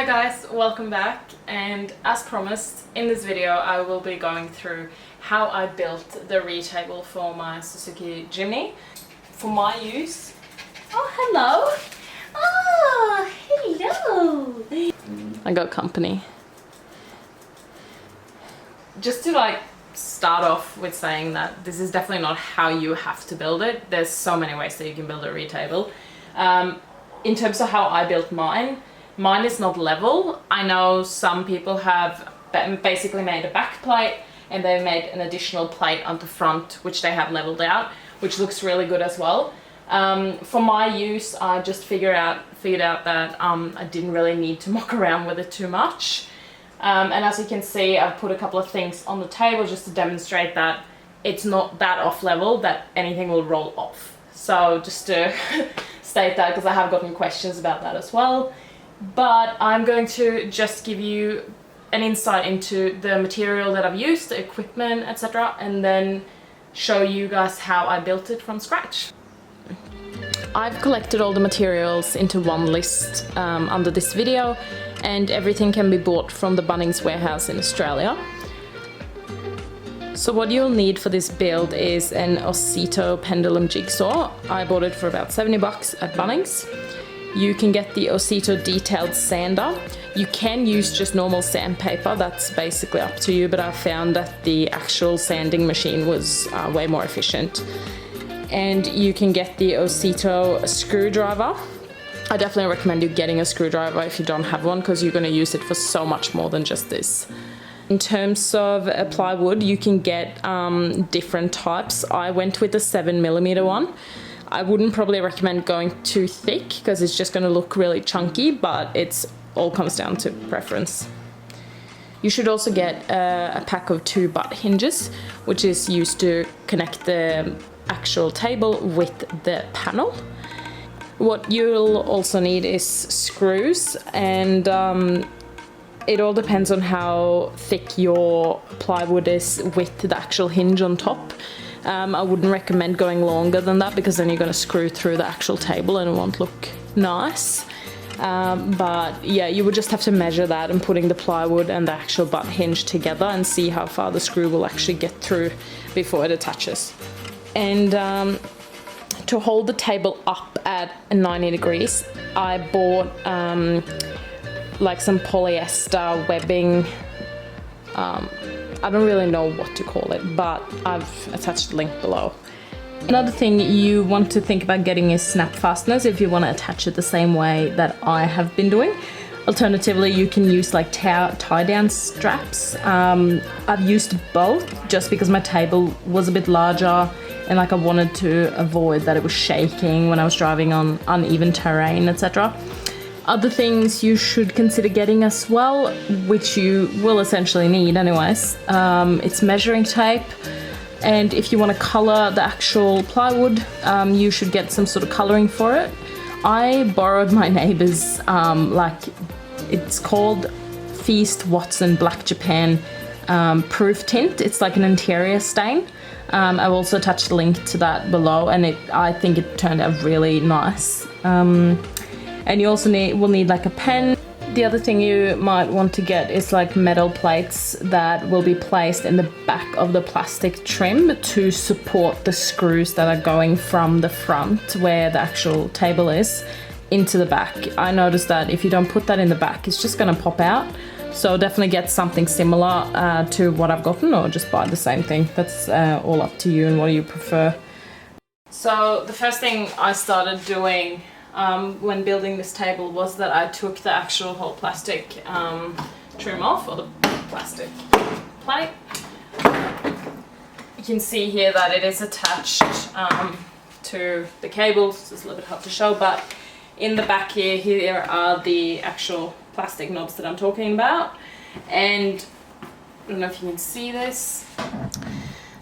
guys, welcome back, and as promised in this video I will be going through how I built the read table for my Suzuki Jimny for my use. Oh hello! Oh hello! I got company. Just to start off with saying that this is definitely not how you have to build it. There's so many ways that you can build a read table. In terms of how I built mine is not level. I know some people have basically made a back plate and they've made an additional plate on the front which they have leveled out, which looks really good as well. For my use, I just figured out that I didn't really need to muck around with it too much. And as you can see, I've put a couple of things on the table just to demonstrate that it's not that off level that anything will roll off. So just to state that, because I have gotten questions about that as well. But I'm going to just give you an insight into the material that I've used, the equipment, etc., and then show you guys how I built it from scratch. I've collected all the materials into one list under this video, and everything can be bought from the Bunnings Warehouse in Australia. So what you'll need for this build is an Ozito Pendulum Jigsaw. I bought it for about 70 bucks at Bunnings. You can get the Ozito detailed sander. You can use just normal sandpaper, that's basically up to you, but I found that the actual sanding machine was way more efficient. And you can get the Ozito screwdriver. I definitely recommend you getting a screwdriver if you don't have one, because you're going to use it for so much more than just this. In terms of plywood, you can get different types. I went with the 7mm one. I wouldn't probably recommend going too thick because it's just going to look really chunky, but it's all comes down to preference. You should also get a pack of 2 butt hinges, which is used to connect the actual table with the panel. What you'll also need is screws, and it all depends on how thick your plywood is with the actual hinge on top. I wouldn't recommend going longer than that because then you're going to screw through the actual table and it won't look nice. But yeah, you would just have to measure that and putting the plywood and the actual butt hinge together and see how far the screw will actually get through before it attaches. And to hold the table up at 90 degrees, I bought some polyester webbing. I don't really know what to call it, but I've attached the link below. Another thing you want to think about getting is snap fasteners if you want to attach it the same way that I have been doing. Alternatively, you can use tie-down straps. I've used both just because my table was a bit larger and I wanted to avoid that it was shaking when I was driving on uneven terrain, etc. Other things you should consider getting as well, which you will essentially need anyways, it's measuring tape. And if you want to color the actual plywood, you should get some sort of coloring for it. I borrowed my neighbor's, it's called Feast Watson Black Japan proof tint. It's like an interior stain. I've also attached a link to that below, and I think it turned out really nice. And you also will need a pen. The other thing you might want to get is metal plates that will be placed in the back of the plastic trim to support the screws that are going from the front where the actual table is into the back. I noticed that if you don't put that in the back, it's just gonna pop out. So definitely get something similar to what I've gotten, or just buy the same thing. That's all up to you and what you prefer. So the first thing I started doing when building this table was that I took the actual whole plastic trim off, or the plastic plate. You can see here that it is attached to the cables. It's a little bit hard to show, but in the back here are the actual plastic knobs that I'm talking about. And I don't know if you can see this.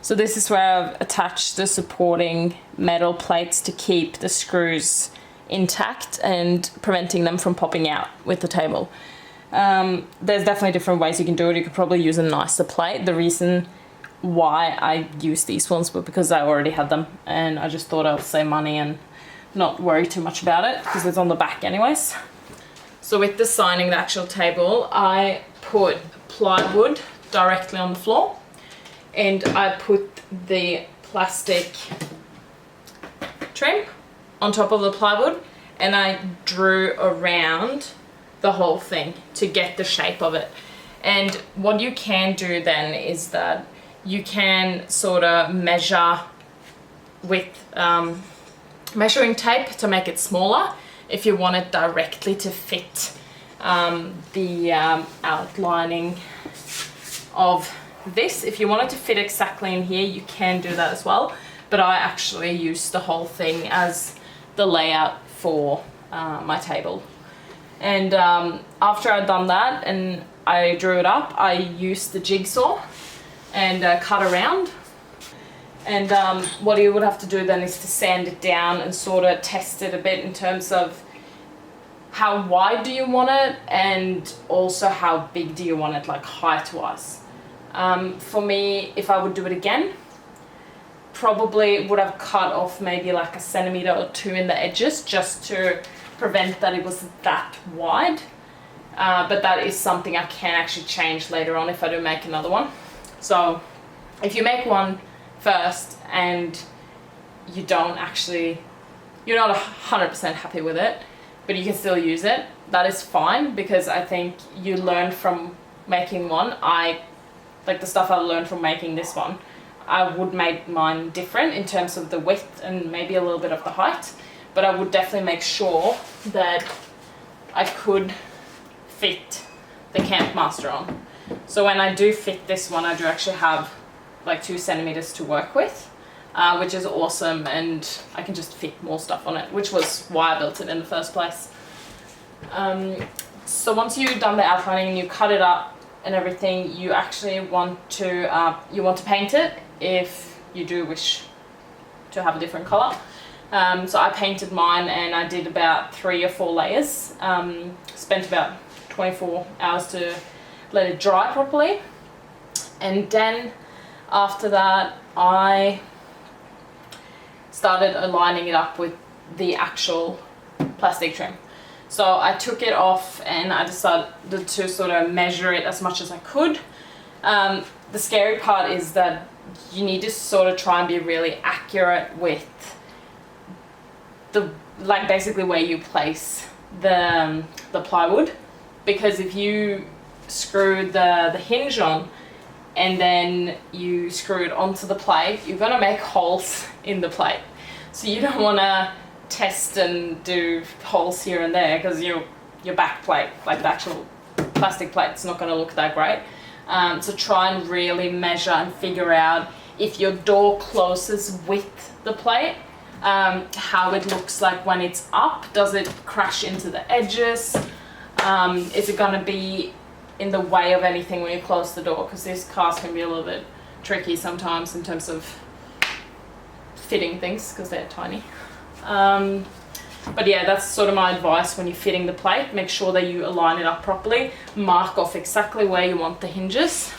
So this is where I've attached the supporting metal plates to keep the screws intact and preventing them from popping out with the table. There's definitely different ways you can do it. You could probably use a nicer plate. The reason why I used these ones was because I already had them, and I just thought I would save money and not worry too much about it because it's on the back anyways. So with designing the actual table, I put plywood directly on the floor, and I put the plastic trim on top of the plywood, and I drew around the whole thing to get the shape of it. And what you can do then is that you can sort of measure with measuring tape to make it smaller if you want it directly to fit the outlining of this. If you want it to fit exactly in here, you can do that as well, but I actually used the whole thing as the layout for my table. And after I'd done that and I drew it up, I used the jigsaw and cut around. And what you would have to do then is to sand it down and sort of test it a bit in terms of how wide do you want it, and also how big do you want it, like height wise. For me, if I would do it again, probably would have cut off maybe like 1 centimeter or 2 in the edges just to prevent that it was that wide. But that is something I can actually change later on if I do make another one. So if you make one first and you don't actually, you're not 100% happy with it, but you can still use it, that is fine, because I think you learn from making one. Like the stuff I learned from making this one, I would make mine different in terms of the width and maybe a little bit of the height, but I would definitely make sure that I could fit the Camp Master on. So when I do fit this one, I do actually have like 2 centimeters to work with, which is awesome, and I can just fit more stuff on it, which was why I built it in the first place. So once you've done the outlining and you cut it up and everything, you actually want to paint it if you do wish to have a different color. So I painted mine and I did about 3 or 4 layers. Spent about 24 hours to let it dry properly, and then after that I started aligning it up with the actual plastic trim. So I took it off and I decided to sort of measure it as much as I could. The scary part is that you need to sort of try and be really accurate with the, like basically where you place the plywood, because if you screw the hinge on and then you screw it onto the plate, you're gonna make holes in the plate. So you don't wanna test and do holes here and there, because your back plate, like the actual plastic plate, it's not gonna look that great. So try and really measure and figure out if your door closes with the plate, how it looks like when it's up. Does it crash into the edges? Is it gonna be in the way of anything when you close the door? Because these cars can be a little bit tricky sometimes in terms of fitting things, because they're tiny. But yeah, that's sort of my advice when you're fitting the plate. Make sure that you align it up properly. Mark off exactly where you want the hinges.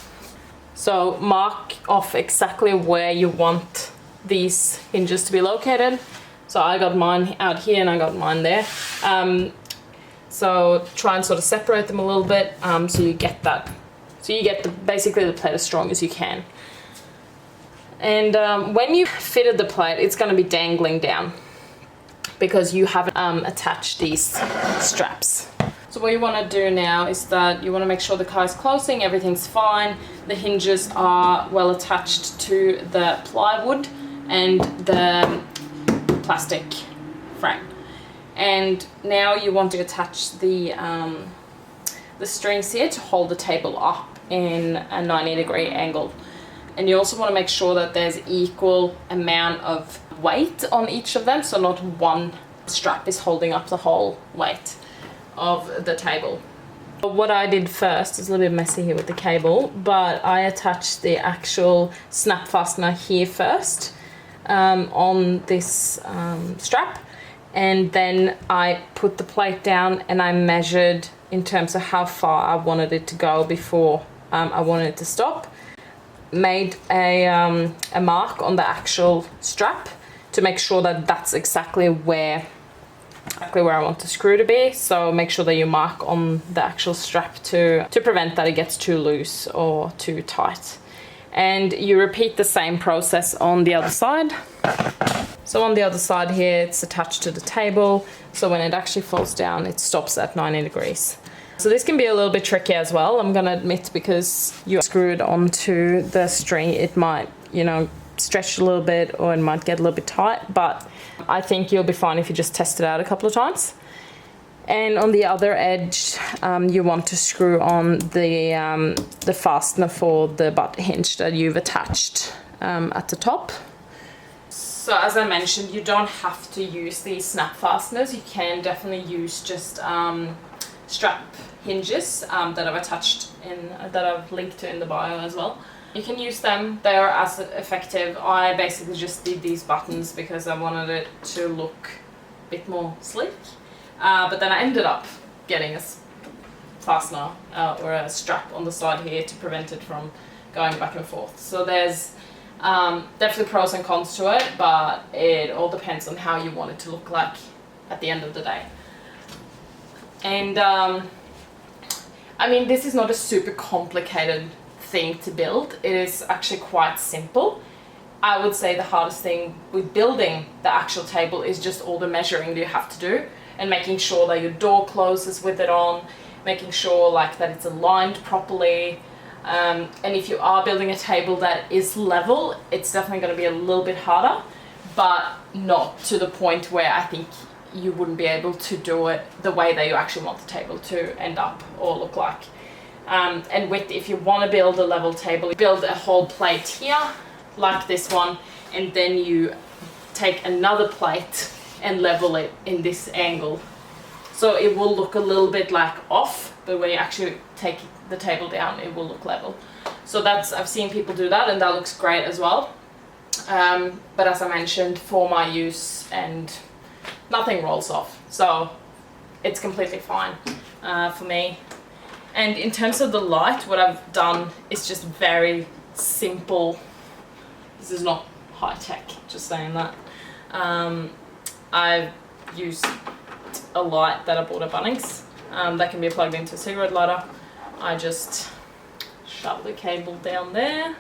So mark off exactly where you want these hinges to be located. So I got mine out here and I got mine there. So try and sort of separate them a little bit, so you get that. So you get basically the plate as strong as you can. And when you've fitted the plate, it's going to be dangling down because you haven't attached these straps. So what you want to do now is that you want to make sure the car is closing, everything's fine, the hinges are well attached to the plywood and the plastic frame. And now you want to attach the strings here to hold the table up in a 90-degree angle. And you also want to make sure that there's equal amount of weight on each of them, so not one strap is holding up the whole weight of the table. What I did first is a little bit messy here with the cable, but I attached the actual snap fastener here first on this strap, and then I put the plate down and I measured in terms of how far I wanted it to go before I wanted it to stop. Made a mark on the actual strap to make sure that that's exactly where exactly where I want the screw to be. So make sure that you mark on the actual strap to prevent that it gets too loose or too tight. And you repeat the same process on the other side. So on the other side here, it's attached to the table. So when it actually falls down, it stops at 90 degrees. So this can be a little bit tricky as well, I'm gonna admit, because you screw it onto the string, it might, you know, stretch a little bit or it might get a little bit tight, but I think you'll be fine if you just test it out a couple of times. And on the other edge, you want to screw on the fastener for the butt hinge that you've attached at the top. So as I mentioned, you don't have to use these snap fasteners. You can definitely use just strap hinges that I've attached that I've linked to in the bio as well. You can use them, they are as effective. I basically just did these buttons because I wanted it to look a bit more sleek. But then I ended up getting a fastener or a strap on the side here to prevent it from going back and forth. So there's definitely pros and cons to it, but it all depends on how you want it to look like at the end of the day. And I mean, this is not a super complicated thing to build. It is actually quite simple. I would say the hardest thing with building the actual table is just all the measuring that you have to do and making sure that your door closes with it on, making sure like that it's aligned properly. And if you are building a table that is level, it's definitely going to be a little bit harder, but not to the point where I think you wouldn't be able to do it the way that you actually want the table to end up or look like. And if you want to build a level table, you build a whole plate here, like this one, and then you take another plate and level it in this angle. So it will look a little bit like off, but when you actually take the table down, it will look level. So that's, I've seen people do that and that looks great as well. But as I mentioned, for my use, and nothing rolls off. So it's completely fine for me. And in terms of the light, what I've done is just very simple. This is not high tech, just saying that. I've used a light that I bought at Bunnings that can be plugged into a cigarette lighter. I just shove the cable down there,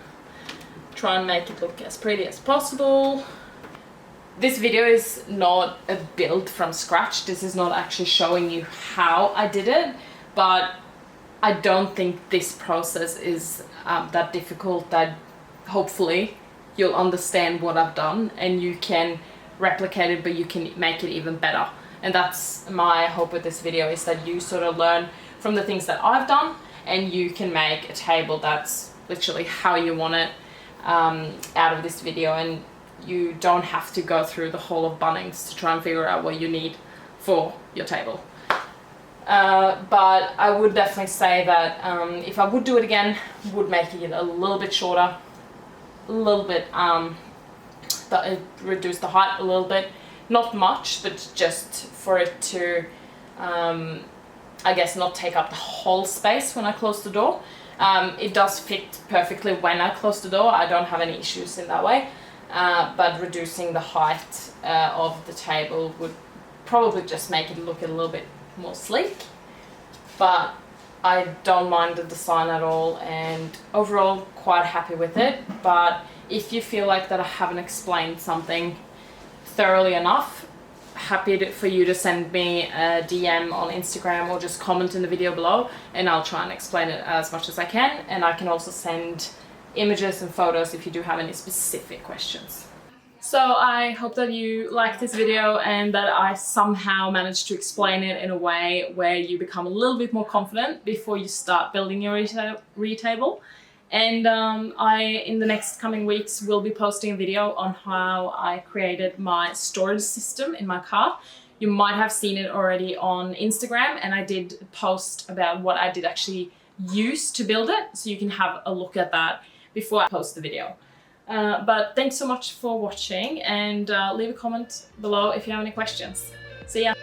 try and make it look as pretty as possible. This video is not a build from scratch. This is not actually showing you how I did it, but I don't think this process is that difficult, that hopefully you'll understand what I've done and you can replicate it, but you can make it even better. And that's my hope with this video, is that you sort of learn from the things that I've done and you can make a table that's literally how you want it out of this video, and you don't have to go through the whole of Bunnings to try and figure out what you need for your table. But I would definitely say that if I would do it again, would make it a little bit shorter, a little bit, reduce the height a little bit, not much, but just for it to, I guess, not take up the whole space when I close the door. It does fit perfectly when I close the door. I don't have any issues in that way, but reducing the height of the table would probably just make it look a little bit more sleek. But I don't mind the design at all, and overall quite happy with it. But if you feel like that I haven't explained something thoroughly enough, happy for you to send me a DM on Instagram or just comment in the video below, and I'll try and explain it as much as I can. And I can also send images and photos if you do have any specific questions. So I hope that you liked this video and that I somehow managed to explain it in a way where you become a little bit more confident before you start building your retable. And in the next coming weeks, will be posting a video on how I created my storage system in my car. You might have seen it already on Instagram, and I did post about what I did actually use to build it, so you can have a look at that before I post the video. But thanks so much for watching, and leave a comment below if you have any questions. See ya!